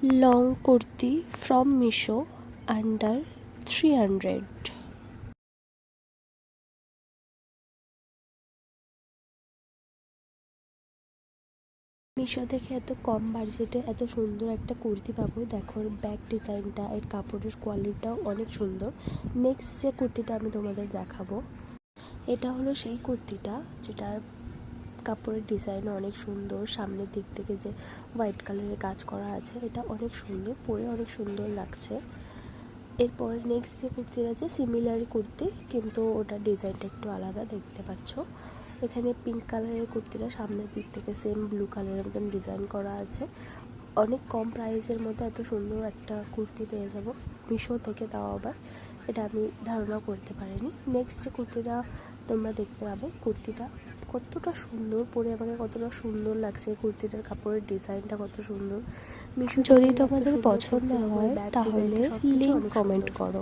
long kurti from Meesho under 300. Meesho থেকে এত কম বাজেটে এত সুন্দর একটা কুর্তি পাবো। দেখো ব্যাক ডিজাইনটা, এর কাপড়ের কোয়ালিটিটাও অনেক সুন্দর। নেক্সট যে কুর্তিটা আমি তোমাদের দেখাবো, এটা হলো সেই কুর্তিটা যেটার কাপড়ের ডিজাইনও অনেক সুন্দর। সামনের দিক থেকে যে হোয়াইট কালারের কাজ করা আছে, এটা অনেক সুন্দর, পরে অনেক সুন্দর লাগছে। এরপর নেক্সট যে কুর্তিটা আছে সিমিলারই কুর্তি, কিন্তু ওটার ডিজাইনটা একটু আলাদা, দেখতে পাচ্ছ। এখানে পিঙ্ক কালারের কুর্তিটা সামনের দিক থেকে সেম ব্লু কালারের মতন ডিজাইন করা আছে। অনেক কম প্রাইসের মধ্যে এত সুন্দর একটা কুর্তি পেয়ে যাব মিশো থেকে, তাও আবার এটা আমি ধারণা করতে পারিনি। নেক্সট যে কুর্তিটা তোমরা দেখতে পাবে, কুর্তিটা কতটা সুন্দর, পরে আমাকে কতটা সুন্দর লাগছে। কুর্তিটার কাপড়ের ডিজাইনটা কত সুন্দর। মিশো যদি তোমাদের পছন্দ হয় তাহলে লিংক কমেন্ট করো।